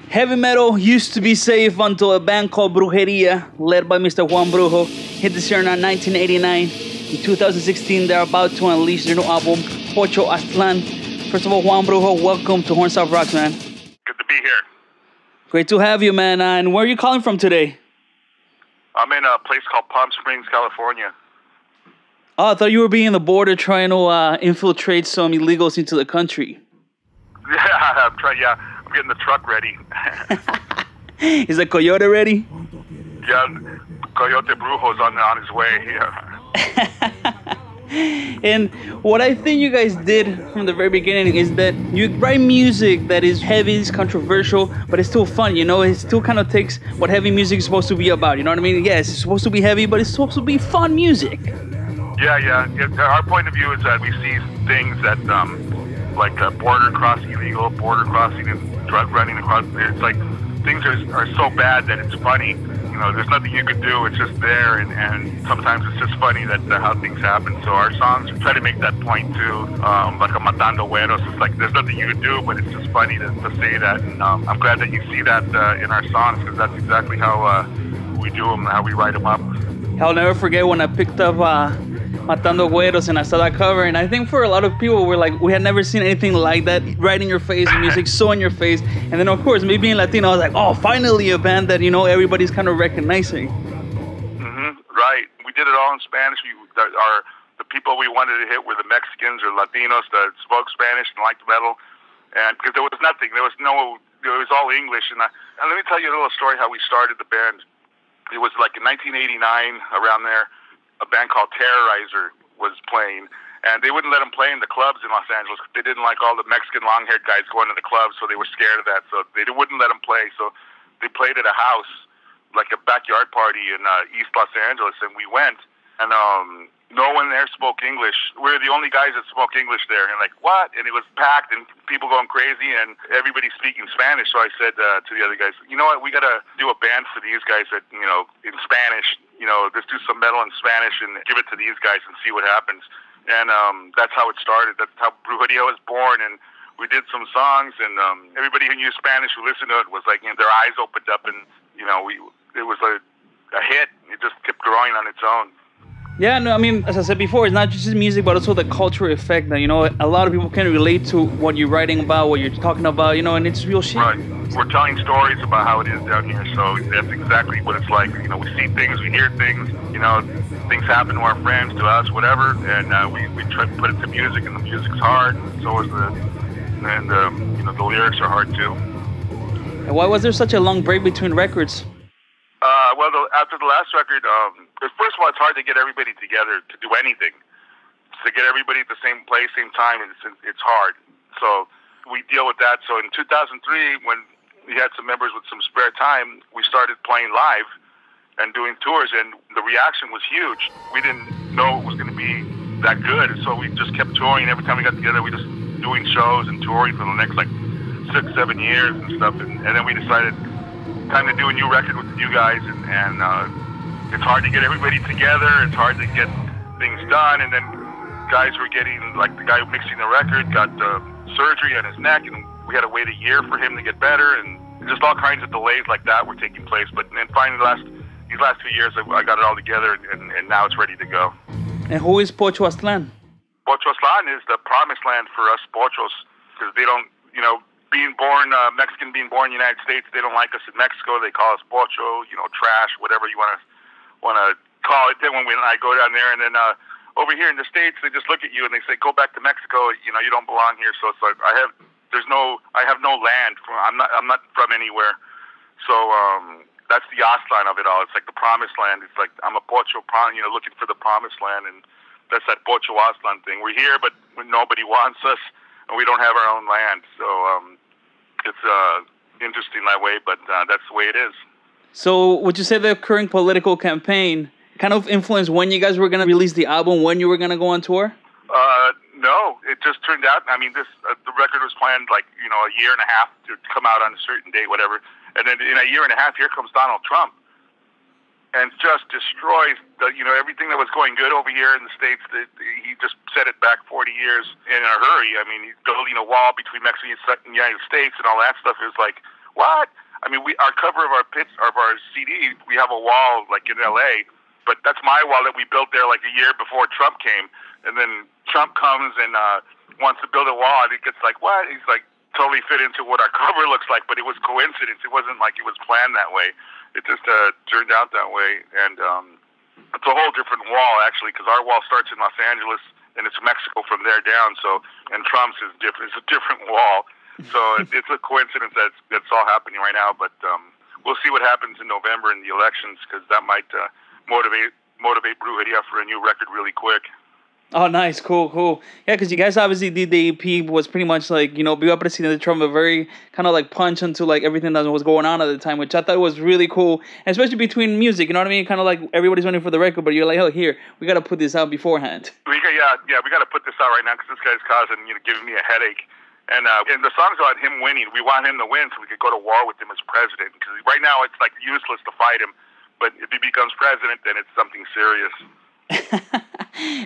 Heavy metal used to be safe until a band called Brujeria, led by Mr. Juan Brujo, hit the scene in 1989. In 2016, they're about to unleash their new album, Pocho Aztlan. First of all, Juan Brujo, welcome to Horn South Rocks, man. Good to be here. Great to have you, man. And where are you calling from today? I'm in a place called Palm Springs, California. Oh, I thought you were being the border trying to infiltrate some illegals into the country. Yeah, I'm getting the truck ready. Is the coyote ready? Yeah, Coyote Brujo's on his way. Yeah. And what I think you guys did from the very beginning is that you write music that is heavy, it's controversial, but it's still fun, you know? It still kind of takes what heavy music is supposed to be about, you know what I mean? Yes, it's supposed to be heavy, but it's supposed to be fun music. Yeah. Our point of view is that we see things that, like border crossing illegal, border crossing and drug running across. It's like things are so bad that it's funny. You know, there's nothing you could do. It's just there, and sometimes it's just funny that how things happen. So our songs try to make that point too, like a Matando Güeros. It's like there's nothing you could do, but it's just funny to say that. And I'm glad that you see that in our songs, because that's exactly how we do them, how we write them up. I'll never forget when I picked up Matando Güeros and I saw that cover, and I think for a lot of people we had never seen anything like that, right in your face, the music so in your face. And then of course, me being Latino, I was like, oh, finally a band that, you know, everybody's kind of recognizing. Right. We did it all in Spanish. The people we wanted to hit were the Mexicans or Latinos that spoke Spanish and liked metal, and because there was nothing, it was all English. And let me tell you a little story how we started the band. It was like in 1989, around there. A band called Terrorizer was playing, and they wouldn't let them play in the clubs in Los Angeles. They didn't like all the Mexican long-haired guys going to the clubs, so they were scared of that. So they wouldn't let them play. So they played at a house, like a backyard party in East Los Angeles, and we went, and no one there spoke English. We were the only guys that spoke English there, and like, what? And it was packed, and people going crazy, and everybody speaking Spanish. So I said to the other guys, you know what? We got to do a band for these guys that, you know, in Spanish. You know, let's do some metal in Spanish and give it to these guys and see what happens. And that's how it started. That's how Brujeria was born. And we did some songs, and everybody who knew Spanish who listened to it was like, you know, their eyes opened up, and, you know, it was a hit. It just kept growing on its own. Yeah, no, I mean, as I said before, it's not just music, but also the cultural effect that, you know, a lot of people can relate to what you're writing about, what you're talking about, you know, and it's real shit. Right. We're telling stories about how it is down here, so that's exactly what it's like. You know, we see things, we hear things, you know, things happen to our friends, to us, whatever, and we try to put it to music, and the music's hard, so is you know, the lyrics are hard too. And why was there such a long break between records? Well, after the last record, first of all, it's hard to get everybody together to do anything. To get everybody at the same place, same time, it's hard. So we deal with that. So in 2003, when we had some members with some spare time, we started playing live and doing tours, and the reaction was huge. We didn't know it was going to be that good, so we just kept touring. Every time we got together, we just doing shows and touring for the next like 6-7 years and stuff. And then we decided, time to do a new record with the new guys, and it's hard to get everybody together. It's hard to get things done, and then guys were getting, like the guy mixing the record got surgery on his neck, and we had to wait a year for him to get better, and just all kinds of delays like that were taking place. But then finally, these last 2 years, I got it all together, and now it's ready to go. And who is Pocho Aztlan? Pocho Aztlan is the promised land for us Pochos, because they don't, you know, being born Mexican, being born in the United States, they don't like us in Mexico. They call us pocho, you know, trash, whatever you want to call it. Then when I go down there, and then over here in the States, they just look at you and they say, "Go back to Mexico. You know, you don't belong here." So it's like I have no land. I'm not from anywhere. So that's the Aztlan of it all. It's like the promised land. It's like I'm a pocho, you know, looking for the promised land, and that's that Pocho Aztlan thing. We're here, but nobody wants us, and we don't have our own land. So it's interesting that way, but that's the way it is. So would you say the current political campaign kind of influenced when you guys were going to release the album, when you were going to go on tour? No, it just turned out, I mean, the record was planned like, you know, a year and a half to come out on a certain date, whatever. And then in a year and a half, here comes Donald Trump. And just destroys everything that was going good over here in the States. He just set it back 40 years in a hurry. I mean, he's building a wall between Mexico and the United States and all that stuff. It was like, what? I mean, our cover of our CD, we have a wall like in LA, but that's my wall that we built there like a year before Trump came. And then Trump comes and wants to build a wall, and he gets like, what? He's like, totally fit into what our cover looks like, but it was coincidence. It wasn't like it was planned that way. It just turned out that way. And it's a whole different wall, actually, because our wall starts in Los Angeles, and it's Mexico from there down. So, and Trump's is different. It's a different wall. So it's a coincidence that it's all happening right now. But we'll see what happens in November in the elections, because that might motivate Brujeria for a new record really quick. Oh, nice. Cool. Yeah, because you guys obviously did the EP was pretty much like, you know, Viva Presidente Trump, a very kind of like punch into like everything that was going on at the time, which I thought was really cool, and especially between music, you know what I mean? Kind of like everybody's running for the record, but you're like, oh, here, we got to put this out beforehand. We got to put this out right now because this guy's causing, giving me a headache. And the song's about him winning. We want him to win so we could go to war with him as president, because right now it's like useless to fight him, but if he becomes president, then it's something serious.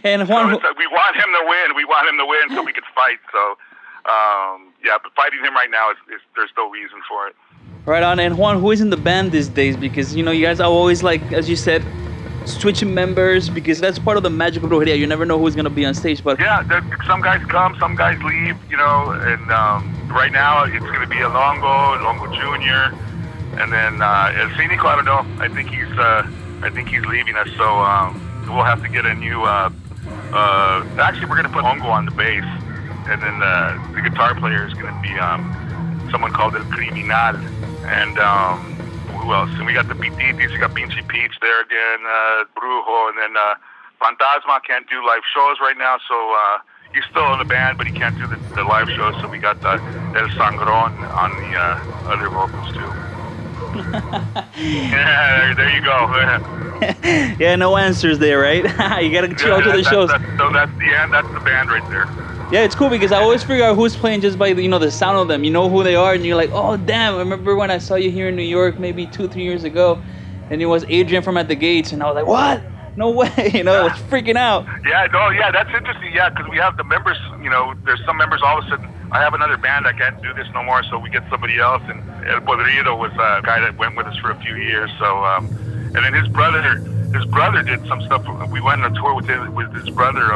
And Juan, so we want him to win. We want him to win so we could fight. So, but fighting him right now is there's no reason for it. Right on. And Juan, who is in the band these days? Because you guys are always like, as you said, switching members, because that's part of the magic of Brujeria. You never know who's gonna be on stage. But yeah, some guys come, some guys leave. And right now it's gonna be Longo Jr. And then El Cinico, I don't know. I think he's leaving us. So. We'll have to get a new. Actually, we're going to put Hongo on the bass, and then the guitar player is going to be someone called El Criminal. And who else? And we got the Pititis, we got Pinche Peach there again, Brujo, and then Fantasma can't do live shows right now, so he's still in the band, but he can't do the live shows. So we got El Sangron on the other vocals too. Yeah, there you go. Yeah, no answers there, right? You gotta show up to the shows. So that's the end. That's the band right there. Yeah, it's cool because I always figure out who's playing just by the sound of them. You know who they are, and you're like, oh damn! I remember when I saw you here in New York maybe 2-3 years ago, and it was Adrian from At the Gates, and I was like, what? No way! I was freaking out. Yeah, that's interesting. Yeah, because we have the members. There's some members all of a sudden. I have another band. I can't do this no more, so we get somebody else. And El Podrido was a guy that went with us for a few years. So, and then his brother did some stuff. We went on a tour with his brother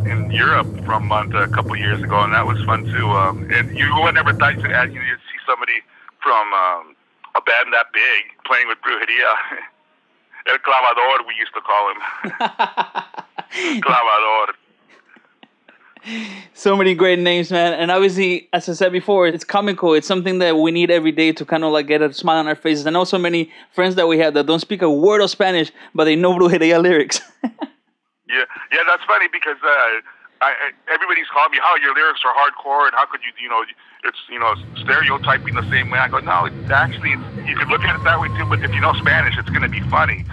in Europe for a month a couple years ago, and that was fun too. And you would never thought you'd see somebody from a band that big playing with Brujeria. El Clavador, we used to call him. Clavador. So many great names, man. And obviously, as I said before, it's comical. It's something that we need every day to kind of like get a smile on our faces. I know so many friends that we have that don't speak a word of Spanish, but they know Brujeria lyrics. Yeah, that's funny because everybody's calling me, how your lyrics are hardcore and how could it's stereotyping the same way. I go, no, actually, you could look at it that way too, but if you know Spanish, it's going to be funny.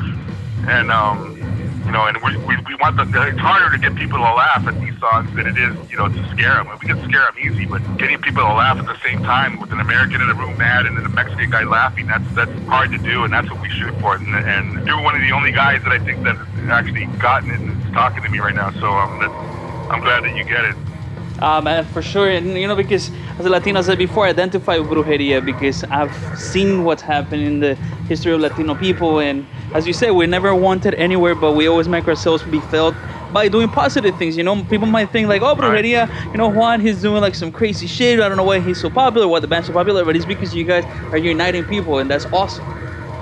And, and we want it's harder to get people to laugh at these songs than it is, to scare them. We can scare them easy, but getting people to laugh at the same time with an American in a room mad and then a Mexican guy laughing, that's hard to do, and that's what we shoot for. And you're one of the only guys that I think that has actually gotten it and is talking to me right now, so I'm glad that you get it. Man, for sure. And, because as a Latino, I said before, I identify with Brujeria because I've seen what's happened in the history of Latino people. And as you said, we're never wanted anywhere, but we always make ourselves be felt by doing positive things. People might think like, oh, Brujeria, Juan, he's doing like some crazy shit. I don't know why he's so popular, why the band's so popular, but it's because you guys are uniting people, and that's awesome.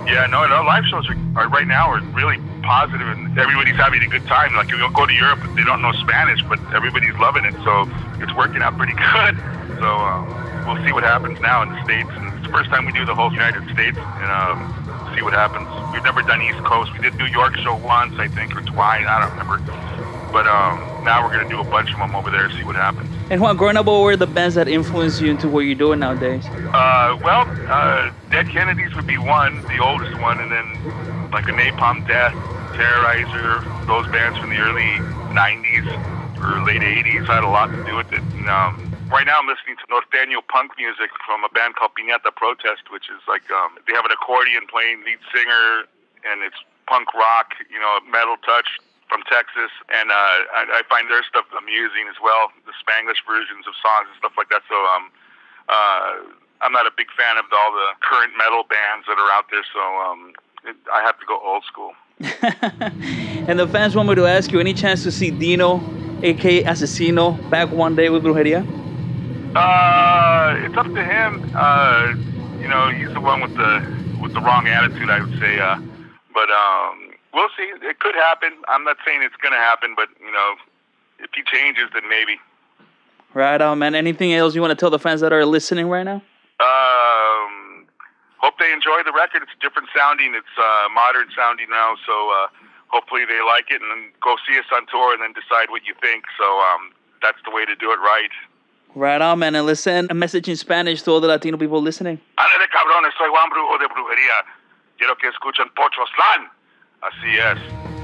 Yeah, no, live shows are right now are really positive, and everybody's having a good time. Like, you go to Europe, they don't know Spanish, but everybody's loving it, so it's working out pretty good. So we'll see what happens now in the States. And it's the first time we do the whole United States, and see what happens. We've never done East Coast. We did New York show once, I think, or twice. I don't remember. But now we're going to do a bunch of them over there, see what happens. And Juan, growing up, what were the bands that influenced you into what you're doing nowadays? Dead Kennedys would be one, the oldest one, and then like a Napalm Death, Terrorizer, those bands from the early 90s or late 80s had a lot to do with it. And, right now I'm listening to norteño punk music from a band called Piñata Protest, which is like, they have an accordion playing lead singer, and it's punk rock, metal touch from Texas, and I find their stuff amusing as well, the Spanglish versions of songs and stuff like that. So I'm not a big fan of all the current metal bands that are out there, so I have to go old school. And the fans want me to ask you, any chance to see Dino, a.k.a. Asesino, back one day with Brujeria? It's up to him. You know, he's the one with the wrong attitude, I would say. But we'll see. It could happen. I'm not saying it's going to happen, but, you know, if he changes, then maybe. Right on, man. Anything else you want to tell the fans that are listening right now? Hope they enjoy the record. It's different sounding. It's modern sounding now, so hopefully they like it, and then go see us on tour and then decide what you think. So that's the way to do it right. Right on, man. And let's send a message in Spanish to all the Latino people listening. Ándale, cabrones. Soy Juan Brujo de Brujería. Quiero que escuchen Pochoslan. Así es.